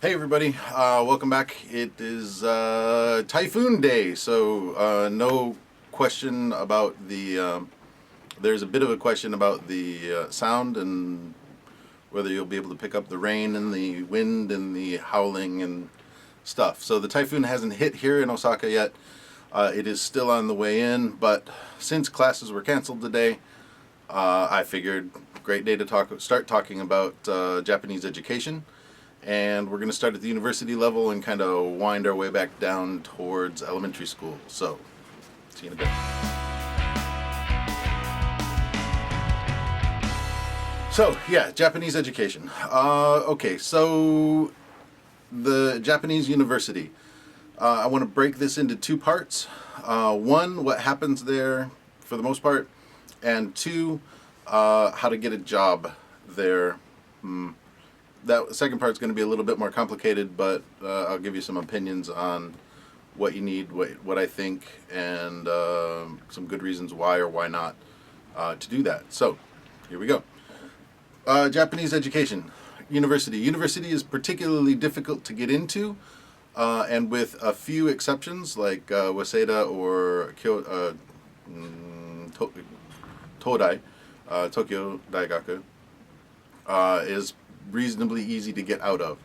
Hey everybody, welcome back. It is typhoon day, so no question about there's a bit of a question about the sound and whether you'll be able to pick up the rain and the wind and the howling and stuff. So the typhoon hasn't hit here in Osaka yet. It is still on the way in, but since classes were canceled today, I figured great day to start talking about Japanese education. And we're going to start at the university level and kind of wind our way back down towards elementary school. So, see you in a bit. So, yeah, Japanese education. Okay, so the Japanese university. I want to break this into two parts. One, what happens there for the most part, and two, how to get a job there. That second part is going to be a little bit more complicated, but I'll give you some opinions on what you need, what I think, and some good reasons why or why not to do that. So, here we go. Japanese education, university. University is particularly difficult to get into, and with a few exceptions like Waseda or Todai, Tokyo Daigaku, is reasonably easy to get out of.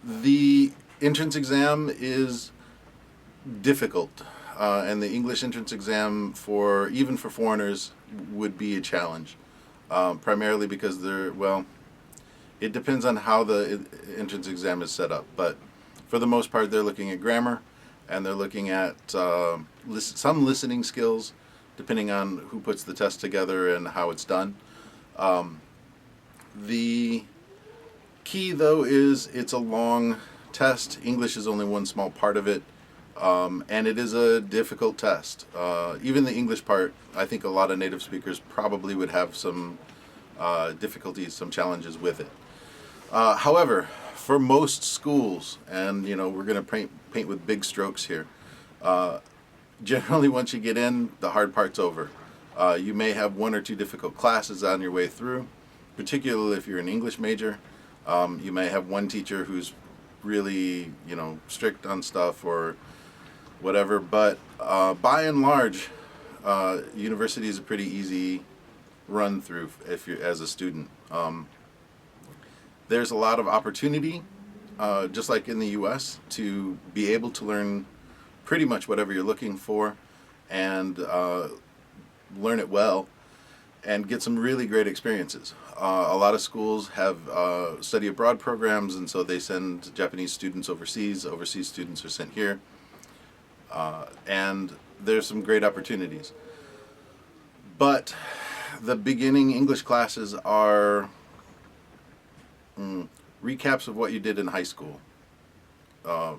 The entrance exam is difficult, and the English entrance exam even for foreigners would be a challenge, primarily because it depends on how the entrance exam is set up, but for the most part they're looking at grammar and they're looking at some listening skills depending on who puts the test together and how it's done. The key, though, is it's a long test. English is only one small part of it, and it is a difficult test. Even the English part, I think a lot of native speakers probably would have some difficulties, some challenges with it. However, for most schools, and we're going to paint with big strokes here, generally once you get in, the hard part's over. You may have one or two difficult classes on your way through. Particularly if you're an English major, you may have one teacher who's really, strict on stuff or whatever. But by and large, university is a pretty easy run through if you're as a student. There's a lot of opportunity, just like in the U.S., to be able to learn pretty much whatever you're looking for and learn it well and get some really great experiences. A lot of schools have study abroad programs, and so they send Japanese students overseas. Overseas students are sent here. And there's some great opportunities. But the beginning English classes are recaps of what you did in high school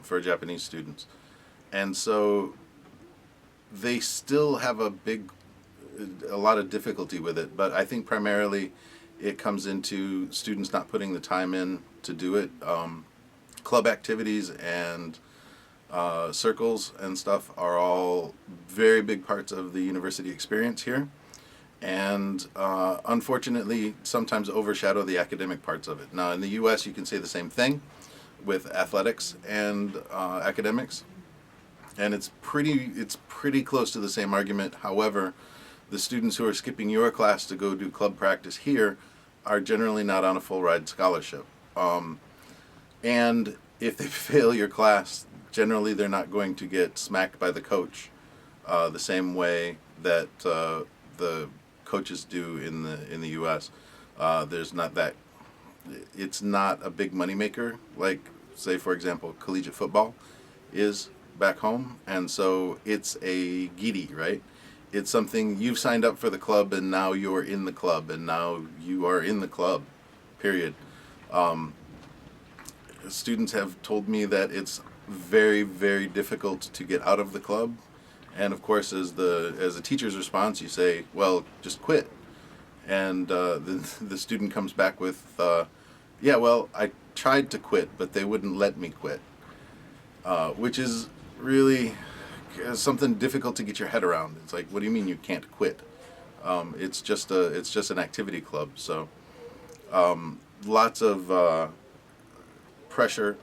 for Japanese students. And so they still have a lot of difficulty with it, but I think primarily it comes into students not putting the time in to do it. Club activities and circles and stuff are all very big parts of the university experience here, and unfortunately sometimes overshadow the academic parts of it. Now in the US you can say the same thing with athletics and academics, and it's pretty close to the same argument. However, the students who are skipping your class to go do club practice here are generally not on a full ride scholarship. And if they fail your class, generally they're not going to get smacked by the coach the same way that the coaches do in the U.S. There's not that. It's not a big moneymaker like, say, for example, collegiate football is back home, and so it's a giri, right? It's something you've signed up for the club, and now you're in the club, and now you are in the club, period. Students have told me that it's very, very difficult to get out of the club, and of course, as a teacher's response, you say, "Well, just quit," and the student comes back with, "Yeah, well, I tried to quit, but they wouldn't let me quit," which is really something difficult to get your head around. It's like, what do you mean you can't quit? It's just an activity club. So lots of pressure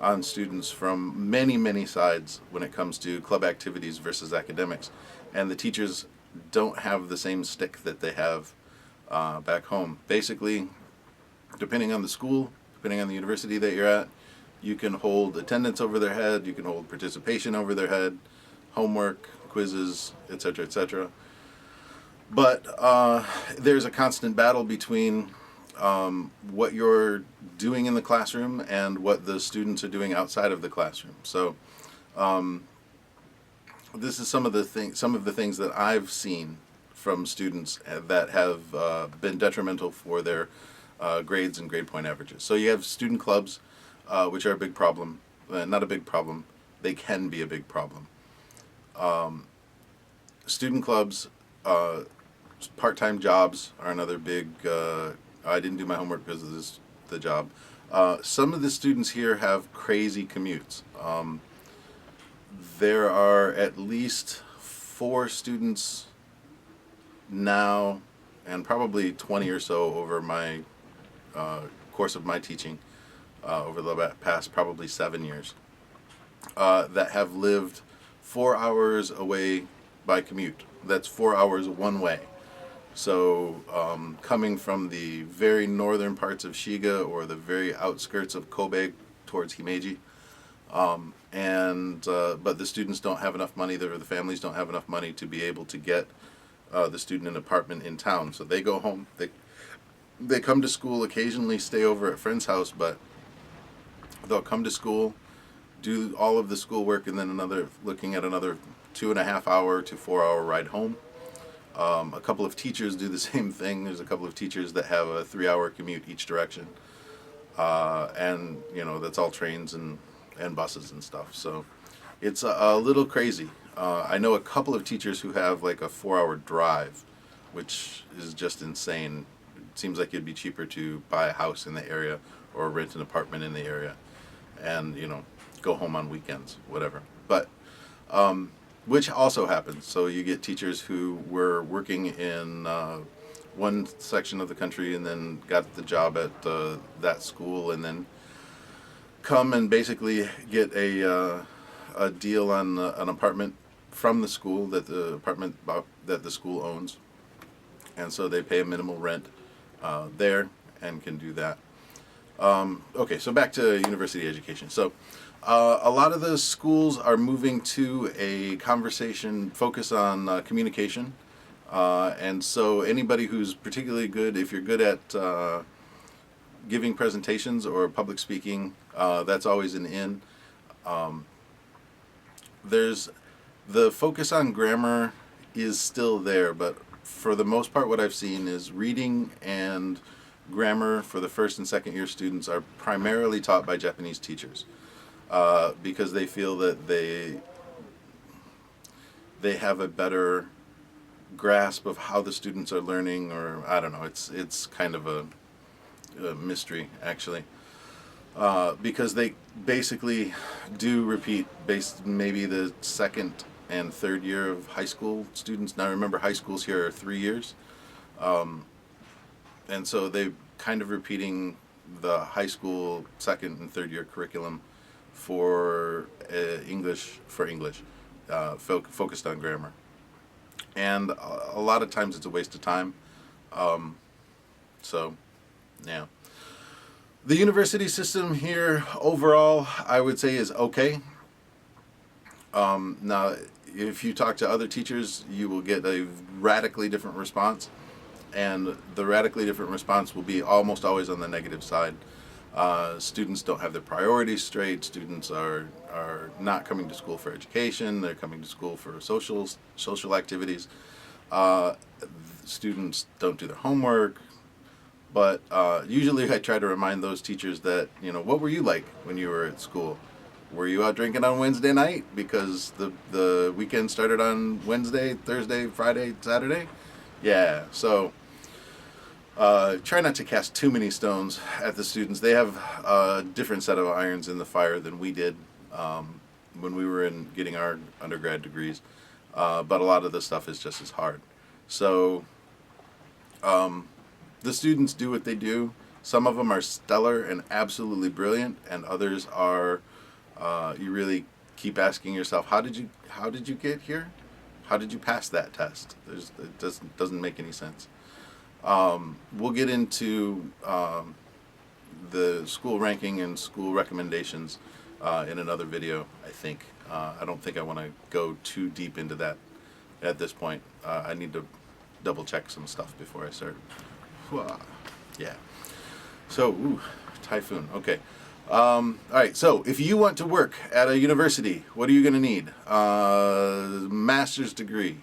on students from many, many sides when it comes to club activities versus academics. And the teachers don't have the same stick that they have back home. Basically, depending on the school, depending on the university that you're at, you can hold attendance over their head, you can hold participation over their head, homework, quizzes, etc., etc. But there's a constant battle between what you're doing in the classroom and what the students are doing outside of the classroom. So this is some of the things that I've seen from students that have been detrimental for their grades and grade point averages. So you have student clubs, which are a big problem. Not a big problem. They can be a big problem. Student clubs, part-time jobs are another big. I didn't do my homework because of the job. Some of the students here have crazy commutes. There are at least 4 students now, and probably 20 or so over my course of my teaching over the past probably 7 years that have lived 4 hours away by commute. That's 4 hours one way. So coming from the very northern parts of Shiga or the very outskirts of Kobe towards Himeji, but the students don't have enough money, or the families don't have enough money to be able to get the student an apartment in town. So they go home. They come to school, occasionally stay over at friend's house, but they'll come to school, do all of the schoolwork, and then looking at another 2.5 hour to 4 hour ride home. A couple of teachers do the same thing. There's a couple of teachers that have a 3 hour commute each direction. And, that's all trains and buses and stuff. So it's a little crazy. I know a couple of teachers who have like a 4 hour drive, which is just insane. It seems like it'd be cheaper to buy a house in the area or rent an apartment in the area and, go home on weekends, whatever. But, which also happens. So you get teachers who were working in one section of the country and then got the job at that school, and then come and basically get a deal on an apartment from the school, that the school owns, and so they pay a minimal rent there and can do that. Okay, so back to university education. So a lot of the schools are moving to a conversation focus on communication, and so anybody who's particularly good, if you're good at giving presentations or public speaking, that's always an in. There's the focus on grammar is still there, but for the most part what I've seen is reading and grammar for the first and second year students are primarily taught by Japanese teachers, because they feel that they have a better grasp of how the students are learning, or I don't know, it's kind of a mystery actually, because they basically do repeat maybe the second and third year of high school students. Now remember, high schools here are 3 years, and so they kind of repeating the high school second and third year curriculum for English, focused on grammar, and a lot of times it's a waste of time. So yeah, the university system here overall I would say is okay. Now if you talk to other teachers, you will get a radically different response, and the radically different response will be almost always on the negative side. Students don't have their priorities straight. Students are not coming to school for education. They're coming to school for social activities. Students don't do their homework. But usually I try to remind those teachers that, what were you like when you were at school? Were you out drinking on Wednesday night because the weekend started on Wednesday, Thursday, Friday, Saturday? Yeah, so try not to cast too many stones at the students. They have a different set of irons in the fire than we did when we were getting our undergrad degrees, but a lot of the stuff is just as hard. So the students do what they do. Some of them are stellar and absolutely brilliant, and others are you really keep asking yourself, how did you get here? How did you pass that test? It doesn't make any sense. We'll get into the school ranking and school recommendations in another video, I think. I don't think I want to go too deep into that at this point. I need to double check some stuff before I start. Yeah. So, typhoon. Okay. All right. So, if you want to work at a university, what are you going to need? Master's degree,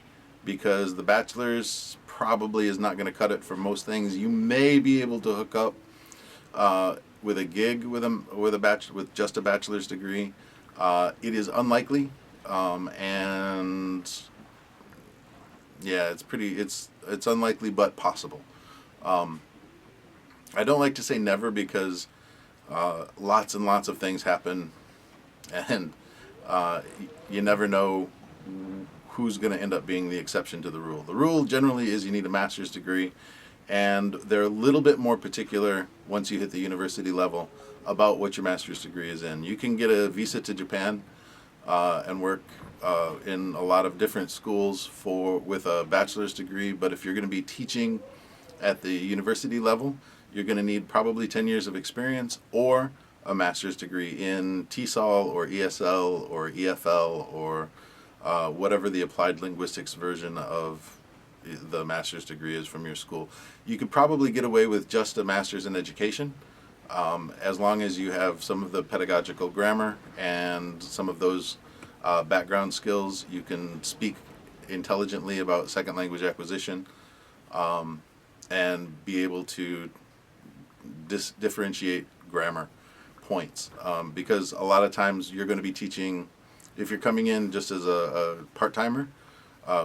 because the bachelor's probably is not going to cut it for most things. You may be able to hook up with a gig with just a bachelor's degree. It is unlikely, and yeah, it's unlikely but possible. I don't like to say never, because lots and lots of things happen, and you never know who's going to end up being the exception to the rule. The rule generally is you need a master's degree, and they're a little bit more particular once you hit the university level about what your master's degree is in. You can get a visa to Japan and work in a lot of different schools with a bachelor's degree, but if you're going to be teaching at the university level, you're going to need probably 10 years of experience or a master's degree in TESOL or ESL or EFL or whatever the applied linguistics version of the master's degree is from your school. You could probably get away with just a master's in education, as long as you have some of the pedagogical grammar and some of those background skills. You can speak intelligently about second language acquisition and be able to differentiate grammar points, because a lot of times you're going to be teaching, if you're coming in just as a part-timer,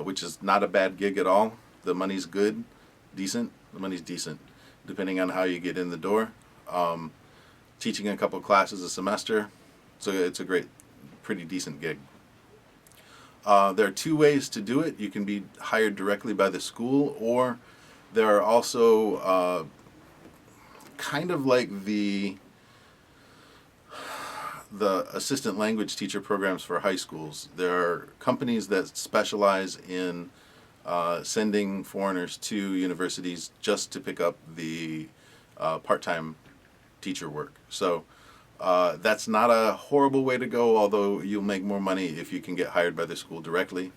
which is not a bad gig at all. The money's good, decent. The money's decent, depending on how you get in the door. Teaching a couple classes a semester, so it's a pretty decent gig. There are two ways to do it. You can be hired directly by the school, or there are also kind of like the assistant language teacher programs for high schools. There are companies that specialize in sending foreigners to universities just to pick up the part-time teacher work. So that's not a horrible way to go, although you'll make more money if you can get hired by the school directly.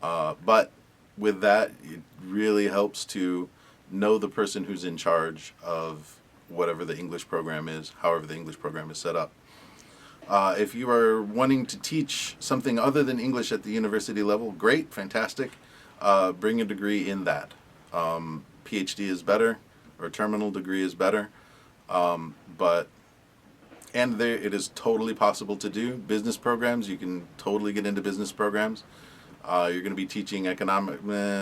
But with that, it really helps to know the person who's in charge of whatever the English program is, however the English program is set up. If you are wanting to teach something other than English at the university level, great, fantastic. Bring a degree in that. PhD is better, or a terminal degree is better. It is totally possible to do. Business programs, you can totally get into business programs. You're going to be teaching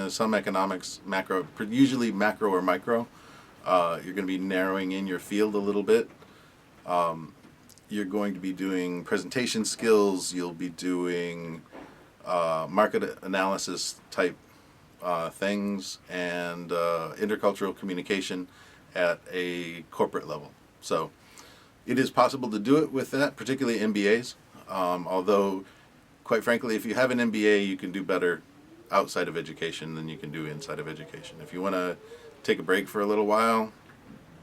some economics, macro, usually macro or micro. You're going to be narrowing in your field a little bit. You're going to be doing presentation skills. You'll be doing market analysis type things and intercultural communication at a corporate level. So it is possible to do it with that, particularly MBAs. Although, quite frankly, if you have an MBA, you can do better outside of education than you can do inside of education. If you want to take a break for a little while,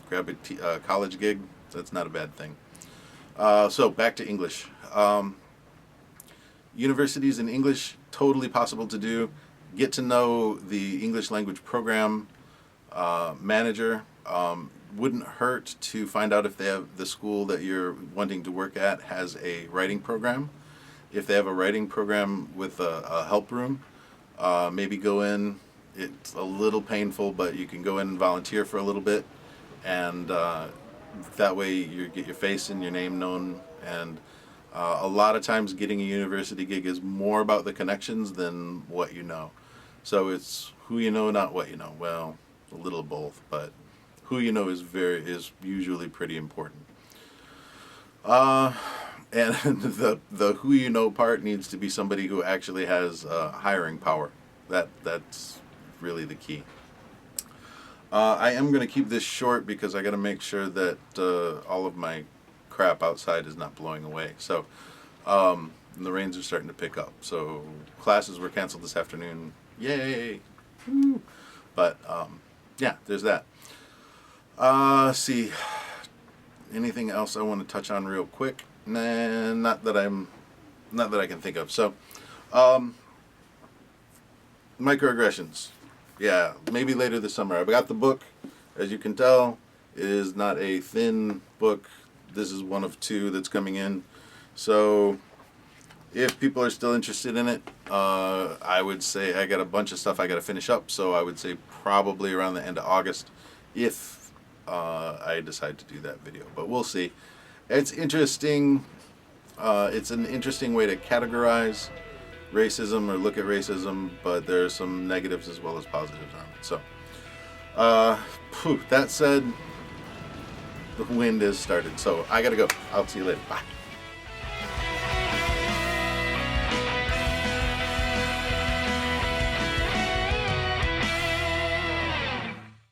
grab a college gig, that's not a bad thing. So back to English. Universities in English, totally possible to do. Get to know the English language program manager. Wouldn't hurt to find out if the school that you're wanting to work at has a writing program. If they have a writing program with a help room, maybe go in. It's a little painful, but you can go in and volunteer for a little bit, and that way you get your face and your name known. And a lot of times getting a university gig is more about the connections than what you know. So it's who you know, not what you know. Well, a little of both, but who you know is usually pretty important. And the who you know part needs to be somebody who actually has hiring power. That's really the key. I am going to keep this short because I got to make sure that all of my crap outside is not blowing away. So and the rains are starting to pick up. So classes were canceled this afternoon. Yay! Woo. But yeah, there's that. See, anything else I want to touch on real quick? Nah, not that I can think of. So, microaggressions. Yeah, maybe later this summer. I've got the book. As you can tell, it is not a thin book. This is one of two that's coming in. So, if people are still interested in it, I would say I got a bunch of stuff I got to finish up. So I would say probably around the end of August, if I decide to do that video. But we'll see. It's interesting. It's an interesting way to categorize racism or look at racism, but there are some negatives as well as positives on it. So, that said, the wind has started. So I gotta go. I'll see you later. Bye.